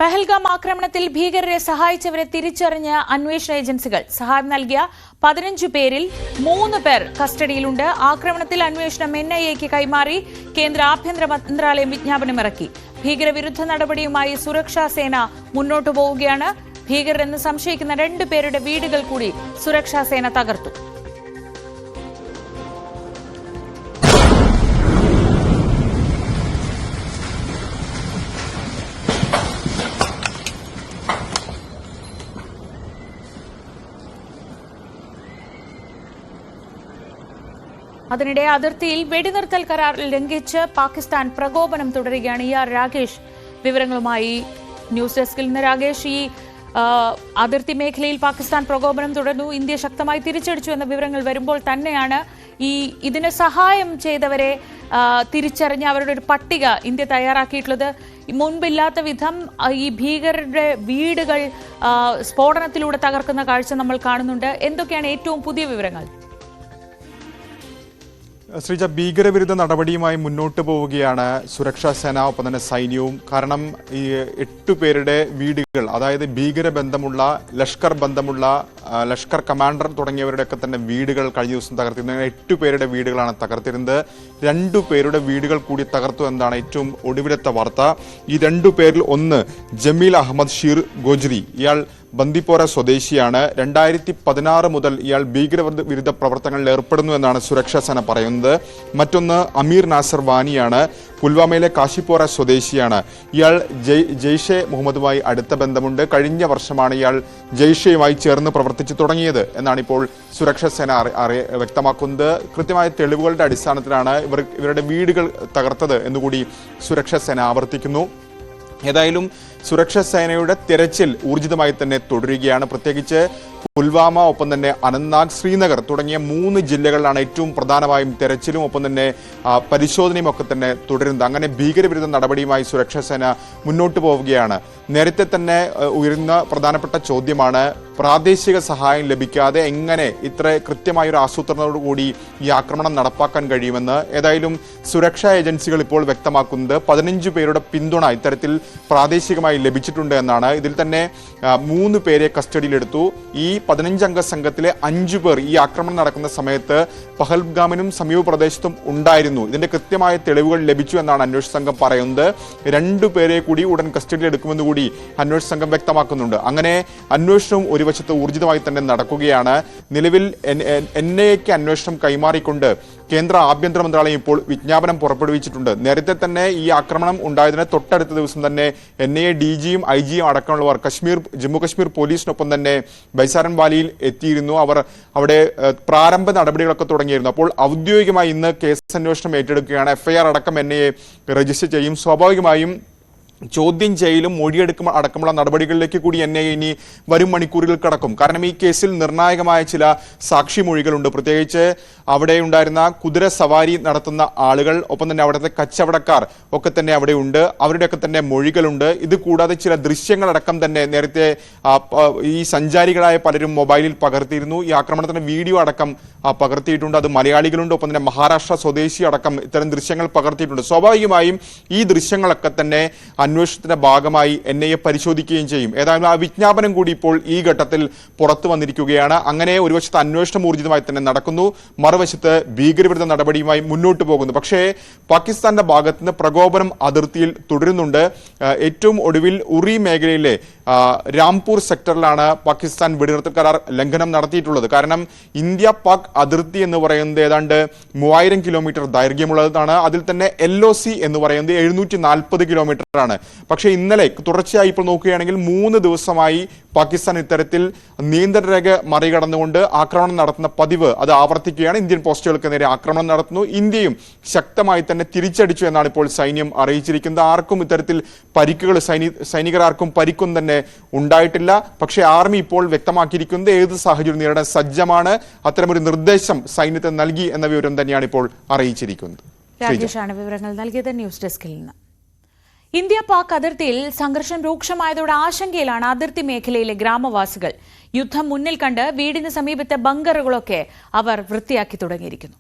പഹൽഗാം ആക്രമണത്തിൽ ഭീകരരെ സഹായിച്ചവരെ തിരിച്ചറിഞ്ഞ അന്വേഷണ ഏജൻസികൾ സഹായം നൽകിയ 15 പേരിൽ 3 പേർ കസ്റ്റഡിയിലുണ്ട്. ആക്രമണത്തിൽ അന്വേഷണം NIAക്ക് കൈമാറി കേന്ദ്ര ആഭ്യന്തര മന്ത്രാലയം വിജ്ഞാപനമിറക്കി. ഭീകരവിരുദ്ധ നടപടിയുമായി സുരക്ഷാ സേന മുന്നോട്ടു പോവുകയാണ്. ഭീകരരെന്ന് സംശയിക്കുന്ന 2 പേരുടെ വീടുകൾ കൂടി സുരക്ഷാ സേന തകർത്തു. അതിനിടെ അതിർത്തിയിൽ വെടിനിർത്തൽ കരാർ ലംഘിച്ച് പാകിസ്ഥാൻ പ്രകോപനം തുടരുകയാണ്. രാകേഷ് വിവരങ്ങളുമായി ന്യൂസ് ഡെസ്കിൽ നിന്ന്. രാകേഷ്, ഈ അതിർത്തി മേഖലയിൽ പാകിസ്ഥാൻ പ്രകോപനം തുടർന്നു, ഇന്ത്യ ശക്തമായി തിരിച്ചടിച്ചു എന്ന വിവരങ്ങൾ വരുമ്പോൾ തന്നെയാണ് ഇതിന് സഹായം ചെയ്തവരെ തിരിച്ചറിഞ്ഞ് അവരുടെ ഒരു പട്ടിക ഇന്ത്യ തയ്യാറാക്കിയിട്ടുള്ളത്. മുൻപില്ലാത്ത വിധം ഈ ഭീകരരുടെ വീടുകൾ സ്ഫോടനത്തിലൂടെ തകർക്കുന്ന കാഴ്ച നമ്മൾ കാണുന്നുണ്ട്. എന്തൊക്കെയാണ് ഏറ്റവും പുതിയ വിവരങ്ങൾ? ശ്രീജ, ഭീകരവിരുദ്ധ നടപടിയുമായി മുന്നോട്ട് പോവുകയാണ് സുരക്ഷാ സേന, ഒപ്പം തന്നെ സൈന്യവും. കാരണം ഈ 8 പേരുടെ വീടുകൾ, അതായത് ഭീകരബന്ധമുള്ള, ലഷ്കർ ബന്ധമുള്ള, ലഷ്കർ കമാൻഡർ തുടങ്ങിയവരുടെയൊക്കെ തന്നെ വീടുകൾ കഴിഞ്ഞ ദിവസം തകർത്തിരുന്നത്. 8 പേരുടെ വീടുകളാണ് തകർത്തിരുന്നത്. 2 പേരുടെ വീടുകൾ കൂടി തകർത്തു എന്നതാണ് ഏറ്റവും ഒടുവിലത്തെ വാർത്ത. ഈ 2 പേരിൽ ഒന്ന് ജമീൽ അഹമ്മദ് ഷീർ ഗോജ്രി. ഇയാൾ ബന്ദിപ്പോര സ്വദേശിയാണ്. 2016 മുതൽ ഇയാൾ ഭീകരവിരുദ്ധ പ്രവർത്തനങ്ങളിൽ ഏർപ്പെടുന്നു എന്നാണ് സുരക്ഷാ സേന പറയുന്നത്. മറ്റൊന്ന് അമീർ നാസർ വാനിയാണ്. പുൽവാമയിലെ കാശിപ്പോര സ്വദേശിയാണ്. ഇയാൾ ജെയ്ഷെ മുഹമ്മദുമായി അടുത്ത ബന്ധമുണ്ട്. കഴിഞ്ഞ വർഷമാണ് ഇയാൾ ജെയ്ഷെയുമായി ചേർന്ന് പ്രവർത്തിച്ചു തുടങ്ങിയത് എന്നാണ് ഇപ്പോൾ സുരക്ഷാ സേന വ്യക്തമാക്കുന്നത്. കൃത്യമായ തെളിവുകളുടെ അടിസ്ഥാനത്തിലാണ് ഇവരുടെ വീടുകൾ തകർത്തത് എന്നുകൂടി സുരക്ഷാ സേന ആവർത്തിക്കുന്നു. ഏതായാലും സുരക്ഷാ സേനയുടെ തെരച്ചിൽ ഊർജിതമായി തന്നെ തുടരുകയാണ്. പ്രത്യേകിച്ച് പുൽവാമ, ഒപ്പം തന്നെ അനന്ത്നാഗ്, ശ്രീനഗർ തുടങ്ങിയ 3 ജില്ലകളിലാണ് ഏറ്റവും പ്രധാനമായും തെരച്ചിലും ഒപ്പം തന്നെ പരിശോധനയും ഒക്കെ തന്നെ തുടരുന്നത്. അങ്ങനെ ഭീകരവിരുദ്ധ നടപടിയുമായി സുരക്ഷാ സേന മുന്നോട്ട് പോവുകയാണ്. നേരത്തെ തന്നെ ഉയരുന്ന പ്രധാനപ്പെട്ട ചോദ്യമാണ്, പ്രാദേശിക സഹായം ലഭിക്കാതെ എങ്ങനെ ഇത്ര കൃത്യമായൊരു ആസൂത്രണത്തോടുകൂടി ഈ ആക്രമണം നടപ്പാക്കാൻ കഴിയുമെന്ന്. ഏതായാലും സുരക്ഷാ ഏജൻസികൾ ഇപ്പോൾ വ്യക്തമാക്കുന്നത് 15 പേരുടെ പിന്തുണ ഇത്തരത്തിൽ പ്രാദേശികമായി ലഭിച്ചിട്ടുണ്ട് എന്നാണ്. ഇതിൽ തന്നെ 3 പേരെ കസ്റ്റഡിയിലെടുത്തു. ഈ 15-അംഗ സംഘത്തിലെ 5 പേർ ഈ ആക്രമണം നടക്കുന്ന സമയത്ത് പഹൽഗാമിനും സമീപ പ്രദേശത്തും ഉണ്ടായിരുന്നു. ഇതിന്റെ കൃത്യമായ തെളിവുകൾ ലഭിച്ചു എന്നാണ് അന്വേഷണ സംഘം പറയുന്നത്. 2 പേരെ കൂടി ഉടൻ കസ്റ്റഡിയിലെടുക്കുമെന്ന് കൂടി അന്വേഷണ സംഘം വ്യക്തമാക്കുന്നുണ്ട്. അങ്ങനെ അന്വേഷണവും ഒരു വശത്ത് ഊർജിതമായി തന്നെ നടക്കുകയാണ്. നിലവിൽ NIAക്ക് അന്വേഷണം കൈമാറിക്കൊണ്ട് കേന്ദ്ര ആഭ്യന്തര മന്ത്രാലയം ഇപ്പോൾ വിജ്ഞാപനം പുറപ്പെടുവിച്ചിട്ടുണ്ട്. നേരത്തെ തന്നെ ഈ ആക്രമണം ഉണ്ടായതിന് തൊട്ടടുത്ത ദിവസം തന്നെ NIA DGയും IGയും അടക്കമുള്ളവർ ജമ്മു കശ്മീർ പോലീസിനൊപ്പം തന്നെ ബൈസാരൻ വാലിയിൽ എത്തിയിരുന്നു. അവർ അവിടെ പ്രാരംഭ നടപടികളൊക്കെ തുടങ്ങിയിരുന്നു. അപ്പോൾ ഔദ്യോഗികമായി ഇന്ന് കേസ് അന്വേഷണം ഏറ്റെടുക്കുകയാണ്. FIR അടക്കം NIA രജിസ്റ്റർ ചെയ്യും. സ്വാഭാവികമായും ചോദ്യം ചെയ്യലും മൊഴിയെടുക്കും അടക്കമുള്ള നടപടികളിലേക്ക് കൂടി NIA ഇനി വരും മണിക്കൂറുകൾ കടക്കും. കാരണം ഈ കേസിൽ നിർണായകമായ ചില സാക്ഷിമൊഴികളുണ്ട്. പ്രത്യേകിച്ച് അവിടെ ഉണ്ടായിരുന്ന കുതിര സവാരി നടത്തുന്ന ആളുകൾ, ഒപ്പം തന്നെ അവിടുത്തെ കച്ചവടക്കാർ ഒക്കെ തന്നെ അവിടെ ഉണ്ട്. അവരുടെയൊക്കെ തന്നെ മൊഴികളുണ്ട്. ഇത് കൂടാതെ ചില ദൃശ്യങ്ങളടക്കം തന്നെ നേരത്തെ ഈ സഞ്ചാരികളായ പലരും മൊബൈലിൽ പകർത്തിയിരുന്നു. ഈ ആക്രമണത്തിന്റെ വീഡിയോ അടക്കം പകർത്തിയിട്ടുണ്ട്. അത് മലയാളികളുണ്ട്, ഒപ്പം തന്നെ മഹാരാഷ്ട്ര സ്വദേശി അടക്കം ഇത്തരം ദൃശ്യങ്ങൾ പകർത്തിയിട്ടുണ്ട്. സ്വാഭാവികമായും ഈ ദൃശ്യങ്ങളൊക്കെ തന്നെ അന്വേഷണത്തിന്റെ ഭാഗമായി NIA പരിശോധിക്കുകയും ചെയ്യും. ഏതായാലും ആ വിജ്ഞാപനം കൂടി ഇപ്പോൾ ഈ ഘട്ടത്തിൽ പുറത്തു വന്നിരിക്കുകയാണ്. അങ്ങനെ ഒരു വശത്ത് അന്വേഷണം ഊർജിതമായി തന്നെ നടക്കുന്നു, മറുവശത്ത് ഭീകരവിരുദ്ധ നടപടിയുമായി മുന്നോട്ട് പോകുന്നു. പക്ഷേ പാകിസ്ഥാന്റെ ഭാഗത്ത് നിന്ന് പ്രകോപനം അതിർത്തിയിൽ തുടരുന്നുണ്ട്. ഏറ്റവും ഒടുവിൽ ഉറി മേഖലയിലെ രാംപൂർ സെക്ടറിലാണ് പാകിസ്ഥാൻ വെടിനിർത്തൽ കരാർ ലംഘനം നടത്തിയിട്ടുള്ളത്. കാരണം ഇന്ത്യ പാക് അതിർത്തി എന്ന് പറയുന്നത് ഏതാണ്ട് 3000 കിലോമീറ്റർ ദൈർഘ്യമുള്ളതാണ്. അതിൽ തന്നെ LOC എന്ന് പറയുന്നത് 740 കിലോമീറ്റർ ആണ്. പക്ഷേ ഇന്നലെ തുടർച്ചയായി ഇപ്പോൾ നോക്കുകയാണെങ്കിൽ 3 ദിവസമായി പാകിസ്ഥാൻ ഇത്തരത്തിൽ നിയന്ത്രണ രേഖ മറികടന്നുകൊണ്ട് ആക്രമണം നടത്തുന്ന പതിവ് അത് ആവർത്തിക്കുകയാണ്. ഇന്ത്യൻ പോസ്റ്റുകൾക്ക് നേരെ ആക്രമണം നടത്തുന്നു. ഇന്ത്യയും ശക്തമായി തന്നെ തിരിച്ചടിച്ചു എന്നാണ് ഇപ്പോൾ സൈന്യം അറിയിച്ചിരിക്കുന്നത്. ആർക്കും ഇത്തരത്തിൽ പരിക്കുകൾ, സൈനികർ ആർക്കും പരിക്കൊന്നും തന്നെ ഉണ്ടായിട്ടില്ല. പക്ഷേ ആർമി ഇപ്പോൾ വ്യക്തമാക്കിയിരിക്കുന്നത് ഏത് സാഹചര്യം നേരിടാൻ സജ്ജമാണ്. അത്തരമൊരു നിർദ്ദേശം സൈന്യത്തിന് നൽകി എന്ന വിവരം തന്നെയാണ് ഇപ്പോൾ അറിയിച്ചിരിക്കുന്നത്. രാജേഷാണ് വിവരങ്ങൾ നൽകിയത് ന്യൂസ് ഡെസ്കിൽ നിന്ന്. ഇന്ത്യ പാക് അതിർത്തിയിൽ സംഘർഷം രൂക്ഷമായതോടെ ആശങ്കയിലാണ് അതിർത്തി മേഖലയിലെ ഗ്രാമവാസികൾ. യുദ്ധം മുന്നിൽ കണ്ട് വീടിന് സമീപത്തെ ബങ്കറുകളൊക്കെ അവർ വൃത്തിയാക്കി തുടങ്ങിയിരിക്കുന്നു.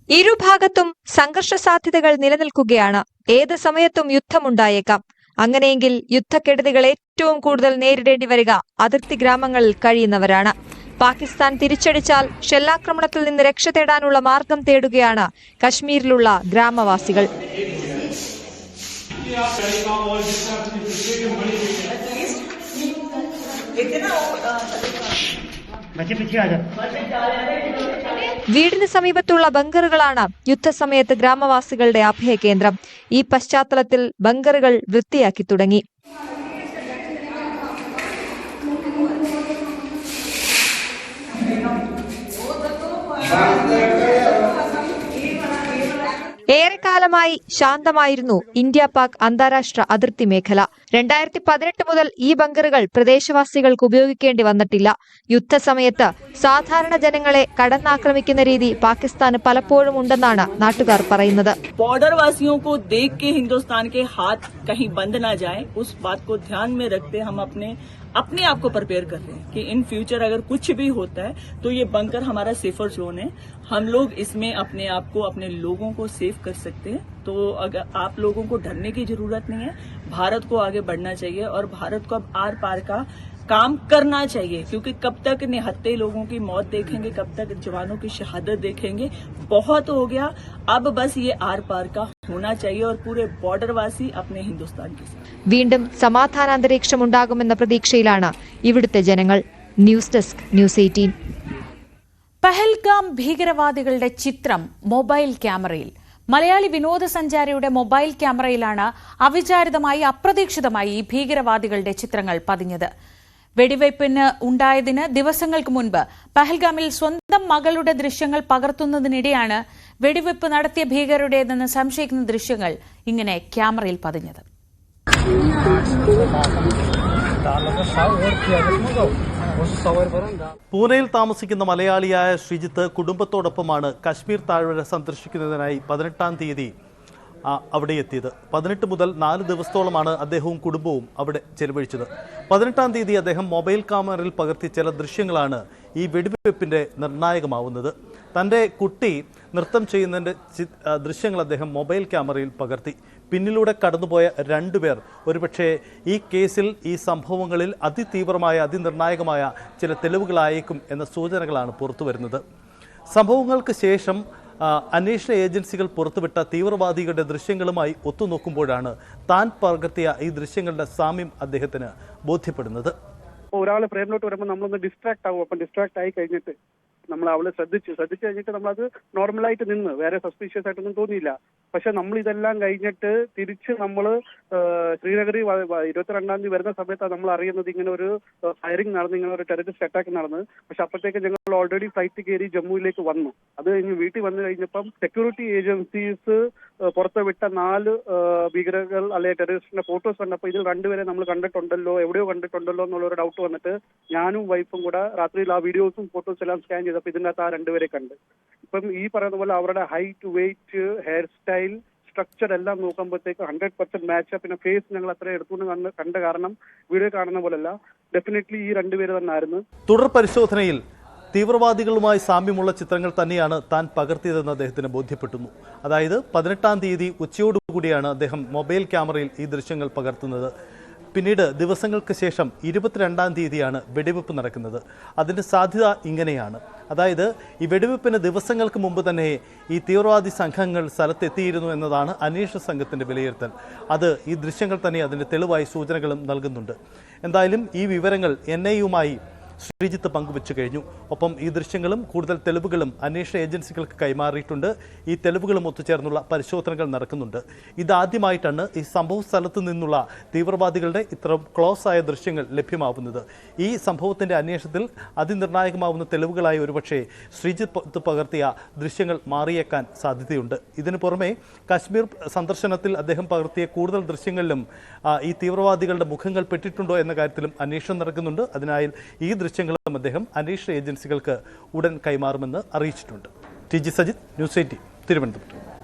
ഇരുഭാഗത്തും സംഘർഷ സാധ്യതകൾ നിലനിൽക്കുകയാണ്. ഏത് സമയത്തും യുദ്ധമുണ്ടായേക്കാം. അങ്ങനെയെങ്കിൽ യുദ്ധക്കെടുതികൾ ഏറ്റവും കൂടുതൽ നേരിടേണ്ടി വരിക അതിർത്തി ഗ്രാമങ്ങളിൽ കഴിയുന്നവരാണ്. പാകിസ്ഥാൻ തിരിച്ചടിച്ചാൽ ഷെല്ലാക്രമണത്തിൽ നിന്ന് രക്ഷ തേടാനുള്ള മാർഗം തേടുകയാണ് കശ്മീരിലുള്ള ഗ്രാമവാസികൾ. വീടിന് സമീപത്തുള്ള ബങ്കറുകളാണ് യുദ്ധസമയത്ത് ഗ്രാമവാസികളുടെ അഭയകേന്ദ്രം. ഈ പശ്ചാത്തലത്തിൽ ബങ്കറുകൾ വൃത്തിയാക്കി തുടങ്ങി. ഏറെക്കാലമായി ശാന്തമായിരുന്നു ഇന്ത്യ പാക് അന്താരാഷ്ട്ര അതിർത്തി മേഖല. 2018 മുതൽ ഈ ബങ്കറുകൾ പ്രദേശവാസികൾക്ക് ഉപയോഗിക്കേണ്ടി വന്നിട്ടില്ല. യുദ്ധസമയത്ത് സാധാരണ ജനങ്ങളെ കടന്നാക്രമിക്കുന്ന രീതി പാകിസ്ഥാന് പലപ്പോഴും ഉണ്ടെന്നാണ് നാട്ടുകാർ പറയുന്നത്. बॉर्डर वासियों को देख के हिंदुस्तान के हाथ कहीं बंद ना जाए, उस बात को ध्यान में रखते हम अपने आप को प्रिपेयर कर रहे हैं कि इन फ्यूचर अगर कुछ भी होता है तो ये बंकर हमारा सेफर जोन है. हम लोग इसमें अपने आप को, अपने लोगों को सेफ कर सकते हैं. तो अगर आप लोगों को डरने की जरूरत नहीं है. भारत को आगे बढ़ना चाहिए और भारत को अब आर पार का काम करना चाहिए, क्योंकि कब तक निहत्थे लोगों की मौत देखेंगे, कब तक जवानों की शहादत देखेंगे. बहुत हो गया. अब बस ये आर पार का होना चाहिए और पूरे बॉर्डर वासी अपने हिंदुस्तान के साथ. വീണ്ടും സമാധാനാന്തരീക്ഷം ഉണ്ടാകുമെന്ന പ്രതീക്ഷയിലാണ് ഇവിടുത്തെ ജനങ്ങൾ. News desk, news 18. പഹൽഗാം ഭീകരവാദികളുടെ ചിത്രം മൊബൈൽ ക്യാമറയിൽ. മലയാളി വിനോദസഞ്ചാരിയുടെ മൊബൈൽ ക്യാമറയിലാണ് അവിചാരിതമായി, അപ്രതീക്ഷിതമായി ഈ ഭീകരവാദികളുടെ ചിത്രങ്ങൾ പതിഞ്ഞത്. വെടിവയ്പ്പിന് ഉണ്ടായതിന് ദിവസങ്ങൾക്ക് മുൻപ് പഹൽഗാമിൽ സ്വന്തം മകളുടെ ദൃശ്യങ്ങൾ പകർത്തുന്നതിനിടെയാണ് വെടിവയ്പ്പ് നടത്തിയ ഭീകരരുടേതെന്ന് സംശയിക്കുന്ന ദൃശ്യങ്ങൾ ഇങ്ങനെ ക്യാമറയിൽ പതിഞ്ഞത്. പൂനെയിൽ താമസിക്കുന്ന മലയാളിയായ ശ്രീജിത്ത് കുടുംബത്തോടൊപ്പമാണ് കശ്മീർ താഴ്വര സന്ദർശിക്കുന്നതിനായി 18-ാം തീയതി അവിടെ എത്തിയത്. 18 മുതൽ 4 ദിവസത്തോളമാണ് അദ്ദേഹവും കുടുംബവും അവിടെ ചെലവഴിച്ചത്. 18-ാം തീയതി അദ്ദേഹം മൊബൈൽ ക്യാമറയിൽ പകർത്തിയ ചില ദൃശ്യങ്ങളാണ് ഈ വെടിവെപ്പിന്റെ നിർണായകമാവുന്നത്. തൻ്റെ കുട്ടി നൃത്തം ചെയ്യുന്നതിൻ്റെ ദൃശ്യങ്ങൾ അദ്ദേഹം മൊബൈൽ ക്യാമറയിൽ പകർത്തി. പിന്നിലൂടെ കടന്നുപോയ 2 പേർ ഒരുപക്ഷെ ഈ കേസിൽ, ഈ സംഭവങ്ങളിൽ അതിതീവ്രമായ, അതിനിർണായകമായ ചില തെളിവുകളായേക്കും എന്ന സൂചനകളാണ് പുറത്തുവരുന്നത്. സംഭവങ്ങൾക്ക് ശേഷം അന്വേഷണ ഏജൻസികൾ പുറത്തുവിട്ട തീവ്രവാദികളുടെ ദൃശ്യങ്ങളുമായി ഒത്തുനോക്കുമ്പോഴാണ് താൻ പകർത്തിയ ഈ ദൃശ്യങ്ങളുടെ സാമ്യം അദ്ദേഹത്തിന് ബോധ്യപ്പെടുന്നത്. ഒരാൾ ഫ്രെയിമിലോട്ട് വരുമ്പോൾ നമ്മളൊന്ന് ഡിസ്ട്രാക്ട് ആവും. അപ്പം ഡിസ്ട്രാക്ട് ആയി കഴിഞ്ഞിട്ട് നമ്മൾ അവളെ ശ്രദ്ധിച്ചു കഴിഞ്ഞിട്ട് നമ്മളത് നോർമലായിട്ട് നിന്ന്, വേറെ സസ്പീഷ്യസ് ആയിട്ടൊന്നും തോന്നിയില്ല. പക്ഷെ നമ്മൾ ഇതെല്ലാം കഴിഞ്ഞിട്ട് തിരിച്ച് നമ്മൾ ശ്രീനഗറിൽ 22-ാം തീയതി വരുന്ന സമയത്താണ് നമ്മൾ അറിയുന്നത് ഇങ്ങനെ ഒരു ഫയറിംഗ് നടന്നു, ഇങ്ങനെ ഒരു ടെററിസ്റ്റ് അറ്റാക്ക് നടന്നു. പക്ഷെ അപ്പോഴത്തേക്ക് ഞങ്ങൾ ഓൾറെഡി ഫ്ലൈറ്റ് കയറി ജമ്മുവിലേക്ക് വന്നു. അത് കഴിഞ്ഞ് വീട്ടിൽ വന്നു കഴിഞ്ഞപ്പം സെക്യൂരിറ്റി ഏജൻസീസ് പുറത്തുവിട്ട 4 ഭീകരകൾ അല്ലെങ്കിൽ ടെററിസ്റ്റിന്റെ ഫോട്ടോസ് കണ്ടപ്പോൾ ഇതിൽ 2 പേരെ നമ്മൾ കണ്ടിട്ടുണ്ടല്ലോ, എവിടെയോ കണ്ടിട്ടുണ്ടല്ലോ എന്നുള്ളൊരു ഡൗട്ട് വന്നിട്ട് ഞാനും വൈഫും കൂടെ രാത്രിയിൽ ആ വീഡിയോസും ഫോട്ടോസും എല്ലാം സ്കാൻ ചെയ്തപ്പോൾ ഇതിൻ്റെ അകത്ത് ആ 2 പേരെ കണ്ട്. ഇപ്പം ഈ പറയുന്ന പോലെ അവരുടെ height, weight, hair style, structure എല്ലാം നോക്കുമ്പോഴത്തേക്ക് 100% മാച്ച്. പിന്നെ ഫേസ് ഞങ്ങൾ അത്ര എടുത്തുകൊണ്ട് കണ്ട കാരണം വീഡിയോ കാണുന്ന പോലല്ല, ഡെഫിനറ്റ്ലി ഈ 2 പേര് തന്നെ ആയിരുന്നു. തുടർ പരിശോധനയിൽ തീവ്രവാദികളുമായി സാമ്യമുള്ള ചിത്രങ്ങൾ തന്നെയാണ് താൻ പകർത്തിയതെന്ന് അദ്ദേഹത്തിന് ബോധ്യപ്പെട്ടുന്നു. അതായത് 18-ാം തീയതി ഉച്ചയോടുകൂടിയാണ് അദ്ദേഹം മൊബൈൽ ക്യാമറയിൽ ഈ ദൃശ്യങ്ങൾ പകർത്തുന്നത്. പിന്നീട് ദിവസങ്ങൾക്ക് ശേഷം 22-ാം തീയതിയാണ് വെടിവെപ്പ് നടക്കുന്നത്. അതിൻ്റെ സാധ്യത ഇങ്ങനെയാണ്. അതായത് ഈ വെടിവെപ്പിന് ദിവസങ്ങൾക്ക് മുമ്പ് തന്നെ ഈ തീവ്രവാദി സംഘങ്ങൾ സ്ഥലത്തെത്തിയിരുന്നു എന്നതാണ് അന്വേഷണ സംഘത്തിൻ്റെ വിലയിരുത്തൽ. അത് ഈ ദൃശ്യങ്ങൾ തന്നെ അതിൻ്റെ തെളിവായി സൂചനകളും നൽകുന്നുണ്ട്. എന്തായാലും ഈ വിവരങ്ങൾ NIA-യുമായി ശ്രീജിത്ത് പങ്കുവച്ചു കഴിഞ്ഞു. ഒപ്പം ഈ ദൃശ്യങ്ങളും കൂടുതൽ തെളിവുകളും അന്വേഷണ ഏജൻസികൾക്ക് കൈമാറിയിട്ടുണ്ട്. ഈ തെളിവുകളും ഒത്തുചേർന്നുള്ള പരിശോധനകൾ നടക്കുന്നുണ്ട്. ഇതാദ്യമായിട്ടാണ് ഈ സംഭവ സ്ഥലത്ത് നിന്നുള്ള തീവ്രവാദികളുടെ ഇത്ര ക്ലോസ് ആയ ദൃശ്യങ്ങൾ ലഭ്യമാവുന്നത്. ഈ സംഭവത്തിൻ്റെ അന്വേഷണത്തിൽ അതിനിർണായകമാവുന്ന തെളിവുകളായി ഒരുപക്ഷെ ശ്രീജിത്ത് പകർത്തിയ ദൃശ്യങ്ങൾ മാറിയേക്കാൻ സാധ്യതയുണ്ട്. ഇതിനു പുറമെ കശ്മീർ സന്ദർശനത്തിൽ അദ്ദേഹം പകർത്തിയ കൂടുതൽ ദൃശ്യങ്ങളിലും ഈ തീവ്രവാദികളുടെ മുഖങ്ങൾ പെട്ടിട്ടുണ്ടോ എന്ന കാര്യത്തിലും അന്വേഷണം നടക്കുന്നുണ്ട്. അതിനായി ഈ ദൃശ്യങ്ങളും അദ്ദേഹം അന്വേഷണ ഏജൻസികൾക്ക് ഉടൻ കൈമാറുമെന്ന് അറിയിച്ചിട്ടുണ്ട്. TG Sajith, news 18, Thiruvananthapuram.